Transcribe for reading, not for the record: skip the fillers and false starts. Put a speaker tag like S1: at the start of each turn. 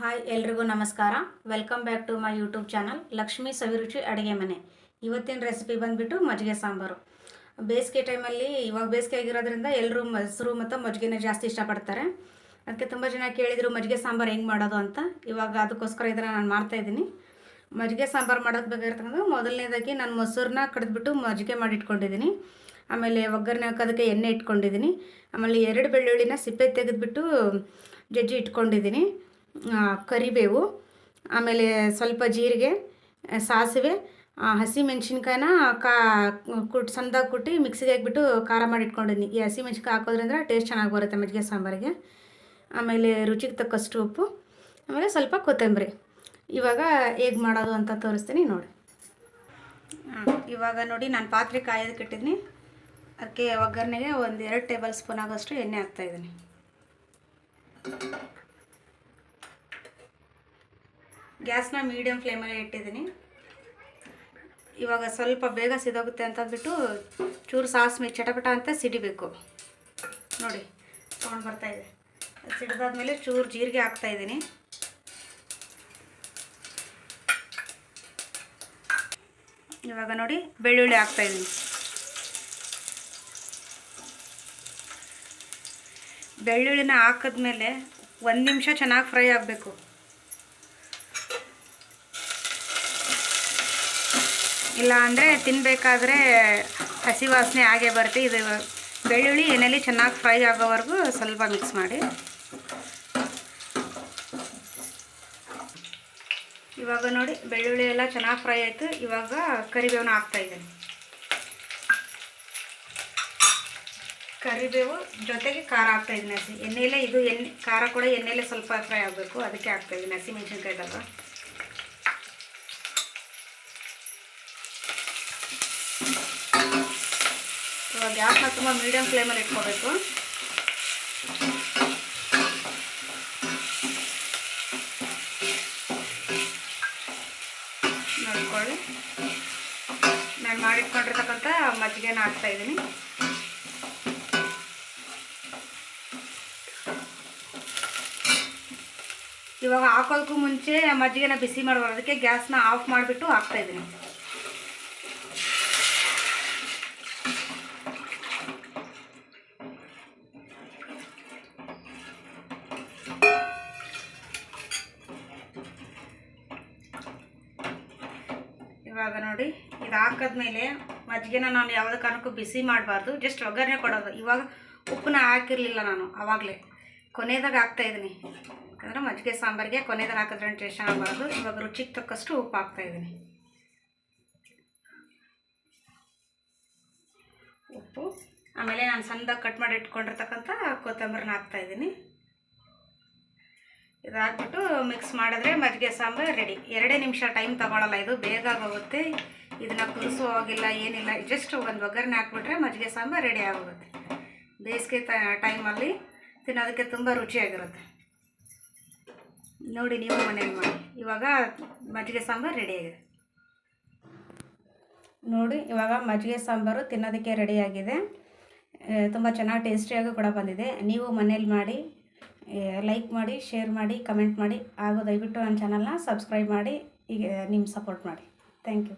S1: Hi ಎಲ್ರಿಗೂ ನಮಸ್ಕಾರ. Welcome back to my YouTube channel Lakshmi Saviruchi ಅಡುಗೆ ಮನೆ. ಇವತ್ತಿನ ರೆಸಿಪಿ ಬಂದುಬಿಟ್ಟು ಮಜ್ಜಿಗೆ ಸಾಂಬಾರು. ಬೇಸಿಗೆ ಟೈಮಲ್ಲಿ ಇವಾಗ ಬೇಸಿಗೆ ಆಗಿರೋದ್ರಿಂದ ಎಲ್ಲರೂ ಮೊಸರು ಮತ್ತು ಮಜ್ಜಿಗೆನ ಜಾಸ್ತಿ ಇಷ್ಟಪಡ್ತಾರೆ. ಅದಕ್ಕೆ ತುಂಬ ಜನ ಕೇಳಿದರು ಮಜ್ಜಿಗೆ ಸಾಂಬಾರು ಹೆಂಗೆ ಮಾಡೋದು ಅಂತ. ಇವಾಗ ಅದಕ್ಕೋಸ್ಕರ ಇದನ್ನು ನಾನು ಮಾಡ್ತಾಯಿದ್ದೀನಿ. ಮಜ್ಜಿಗೆ ಸಾಂಬಾರು ಮಾಡೋಕ್ಕೆ ಬೇಕಾಗಿರ್ತಕ್ಕಂಥ ಮೊದಲನೇದಾಗಿ ನಾನು ಮೊಸರನ್ನ ಕಡಿದ್ಬಿಟ್ಟು ಮಜ್ಜಿಗೆ ಮಾಡಿ ಇಟ್ಕೊಂಡಿದ್ದೀನಿ. ಆಮೇಲೆ ಒಗ್ಗರಣೆ ಹಾಕೋದಕ್ಕೆ ಎಣ್ಣೆ ಇಟ್ಕೊಂಡಿದ್ದೀನಿ. ಆಮೇಲೆ 2 ಬೆಳ್ಳುಳ್ಳಿನ ಸಿಪ್ಪೆ ತೆಗೆದುಬಿಟ್ಟು ಜಜ್ಜಿ ಇಟ್ಕೊಂಡಿದ್ದೀನಿ. ಕರಿಬೇವು, ಆಮೇಲೆ ಸ್ವಲ್ಪ ಜೀರಿಗೆ, ಸಾಸಿವೆ, ಹಸಿಮೆಣ್ಸಿನ್ಕಾಯಿನ ಸಣ್ಣದಾಗಿ ಕುಟ್ಟಿ ಮಿಕ್ಸಿಗೆ ಹಾಕ್ಬಿಟ್ಟು ಖಾರ ಮಾಡಿ ಇಟ್ಕೊಂಡಿದ್ದೀನಿ. ಈ ಹಸಿಮೆಣ್ಸಿನ್ಕಾಯಿ ಹಾಕೋದ್ರಿಂದ ಟೇಸ್ಟ್ ಚೆನ್ನಾಗಿ ಬರುತ್ತೆ ಮಜ್ಜಿಗೆ ಸಾಂಬಾರಿಗೆ. ಆಮೇಲೆ ರುಚಿಗೆ ತಕ್ಕಷ್ಟು ಉಪ್ಪು, ಆಮೇಲೆ ಸ್ವಲ್ಪ ಕೊತ್ತಂಬರಿ. ಇವಾಗ ಹೇಗೆ ಮಾಡೋದು ಅಂತ ತೋರಿಸ್ತೀನಿ ನೋಡಿ. ಇವಾಗ ನೋಡಿ ನಾನು ಪಾತ್ರೆ ಕಾಯೋದಕ್ಕೆ ಇಟ್ಟಿದ್ದೀನಿ. ಅದಕ್ಕೆ ಒಗ್ಗರಣೆಗೆ 1-2 ಟೇಬಲ್ ಸ್ಪೂನ್ ಆಗೋಷ್ಟು ಎಣ್ಣೆ ಹಾಕ್ತಾಯಿದ್ದೀನಿ. ಗ್ಯಾಸ್ನ ಮೀಡಿಯಮ್ ಫ್ಲೇಮಲ್ಲಿ ಇಟ್ಟಿದ್ದೀನಿ. ಇವಾಗ ಸ್ವಲ್ಪ ಬೇಗ ಸಿದೋಗುತ್ತೆ ಅಂತಂದ್ಬಿಟ್ಟು ಚೂರು ಸಾಸಿವೆ ಚಟಪಟ ಅಂತ ಸಿಡಿಬೇಕು. ನೋಡಿ ತೊಗೊಂಡು ಬರ್ತಾಯಿದೆ. ಸಿಡಿದಾದ್ಮೇಲೆ ಚೂರು ಜೀರಿಗೆ ಹಾಕ್ತಾಯಿದ್ದೀನಿ. ಇವಾಗ ನೋಡಿ ಬೆಳ್ಳುಳ್ಳಿ ಹಾಕ್ತಾಯಿದ್ದೀನಿ. ಬೆಳ್ಳುಳ್ಳಿನ ಹಾಕಿದ್ಮೇಲೆ 1 ನಿಮಿಷ ಚೆನ್ನಾಗಿ ಫ್ರೈ ಆಗಬೇಕು. ಇಲ್ಲ ಅಂದರೆ ತಿನ್ನಬೇಕಾದ್ರೆ ಹಸಿ ವಾಸನೆ ಹಾಗೆ ಬರುತ್ತೆ. ಇದು ಬೆಳ್ಳುಳ್ಳಿ ಎಣ್ಣೆಲಿ ಚೆನ್ನಾಗಿ ಫ್ರೈ ಆಗೋವರೆಗೂ ಸ್ವಲ್ಪ ಮಿಕ್ಸ್ ಮಾಡಿ. ಇವಾಗ ನೋಡಿ ಬೆಳ್ಳುಳ್ಳಿ ಎಲ್ಲ ಚೆನ್ನಾಗಿ ಫ್ರೈ ಆಯಿತು. ಇವಾಗ ಕರಿಬೇವನ್ನ ಹಾಕ್ತಾಯಿದ್ದೀನಿ. ಕರಿಬೇವು ಜೊತೆಗೆ ಖಾರ ಹಾಕ್ತಾಯಿದ್ದೀನಿ. ಹಸಿ ಎಣ್ಣೆಯಲ್ಲೇ ಇದು ಖಾರ ಕೂಡ ಎಣ್ಣೆಯಲ್ಲೇ ಸ್ವಲ್ಪ ಫ್ರೈ ಆಗಬೇಕು, ಅದಕ್ಕೆ ಹಾಕ್ತಾಯಿದ್ದೀನಿ. ಹಸಿಮೆಣ್ಸಿನ್ಕಾಯಿದಲ್ವ. ಇವಾಗ ಗ್ಯಾಸ್ನ ತುಂಬ ಮೀಡಿಯಮ್ ಫ್ಲೇಮಲ್ಲಿ ಇಟ್ಕೋಬೇಕು. ನೋಡ್ಕೊಳ್ಳಿ, ನಾನು ಮಾಡಿಟ್ಕೊಂಡಿರ್ತಕ್ಕಂಥ ಮಜ್ಜಿಗೆನ ಹಾಕ್ತಾಯಿದ್ದೀನಿ. ಇವಾಗ ಹಾಕೋದಕ್ಕೂ ಮುಂಚೆ ಮಜ್ಜಿಗೆನ ಬಿಸಿ ಮಾಡಬಾರ್ದು, ಅದಕ್ಕೆ ಗ್ಯಾಸ್ನ ಆಫ್ ಮಾಡಿಬಿಟ್ಟು ಹಾಕ್ತಾಯಿದ್ದೀನಿ. ಇವಾಗ ನೋಡಿ ಇದು ಹಾಕಿದ್ಮೇಲೆ ಮಜ್ಜಿಗೆನ ನಾನು ಯಾವುದೇ ಕಾರಣಕ್ಕೂ ಬಿಸಿ ಮಾಡಬಾರ್ದು, ಜಸ್ಟ್ ಒಗ್ಗರಣೆ ಕೊಡೋದು. ಇವಾಗ ಉಪ್ಪನ್ನ ಹಾಕಿರಲಿಲ್ಲ ನಾನು, ಆವಾಗಲೇ ಕೊನೆಯದಾಗ ಹಾಕ್ತಾಯಿದ್ದೀನಿ. ಯಾಕಂದರೆ ಮಜ್ಜಿಗೆ ಸಾಂಬಾರಿಗೆ ಕೊನೆಯದಾಗ ಹಾಕಿದ್ರೆ ಟೇಸ್ಟ್ ಚೆನ್ನಾಗಬಾರ್ದು. ಇವಾಗ ರುಚಿಗೆ ತಕ್ಕಷ್ಟು ಉಪ್ಪು ಹಾಕ್ತಾಯಿದ್ದೀನಿ. ಉಪ್ಪು, ಆಮೇಲೆ ನಾನು ಸಣ್ಣದಾಗಿ ಕಟ್ ಮಾಡಿ ಇಟ್ಕೊಂಡಿರ್ತಕ್ಕಂಥ ಕೊತ್ತಂಬರಿನ ಹಾಕ್ತಾಯಿದ್ದೀನಿ. ಇದು ಹಾಕ್ಬಿಟ್ಟು ಮಿಕ್ಸ್ ಮಾಡಿದ್ರೆ ಮಜ್ಜಿಗೆ ಸಾಂಬಾರು ರೆಡಿ. 2 ನಿಮಿಷ ಟೈಮ್ ತೊಗೊಳ್ಳಲ್ಲ, ಇದು ಬೇಗ ಆಗೋಗುತ್ತೆ. ಇದನ್ನು ಕುದಿಸೋವಾಗಿಲ್ಲ ಏನಿಲ್ಲ, ಜಸ್ಟ್ ಒಂದು ಒಗ್ಗರಣೆ ಹಾಕ್ಬಿಟ್ರೆ ಮಜ್ಜಿಗೆ ಸಾಂಬಾರು ರೆಡಿ ಆಗೋಗುತ್ತೆ. ಬೇಸಿಗೆ ಟೈಮಲ್ಲಿ ತಿನ್ನೋದಕ್ಕೆ ತುಂಬ ರುಚಿಯಾಗಿರುತ್ತೆ. ನೋಡಿ ನೀವು ಮನೇಲಿ ಮಾಡಿ. ಇವಾಗ ಮಜ್ಜಿಗೆ ಸಾಂಬಾರು ರೆಡಿಯಾಗಿದೆ. ನೋಡಿ ಇವಾಗ ಮಜ್ಜಿಗೆ ಸಾಂಬಾರು ತಿನ್ನೋದಕ್ಕೆ ರೆಡಿಯಾಗಿದೆ. ತುಂಬ ಚೆನ್ನಾಗಿ ಟೇಸ್ಟಿಯಾಗಿ ಕೂಡ ಬಂದಿದೆ. ನೀವು ಮನೇಲಿ ಮಾಡಿ ಲೈಕ್ ಮಾಡಿ, ಶೇರ್ ಮಾಡಿ, ಕಮೆಂಟ್ ಮಾಡಿ. ಹಾಗೂ ದಯವಿಟ್ಟು ನನ್ನ ಚಾನಲ್ನ ಸಬ್ಸ್ಕ್ರೈಬ್ ಮಾಡಿ, ಈಗ ನಿಮ್ಮ ಸಪೋರ್ಟ್ ಮಾಡಿ. Thank you.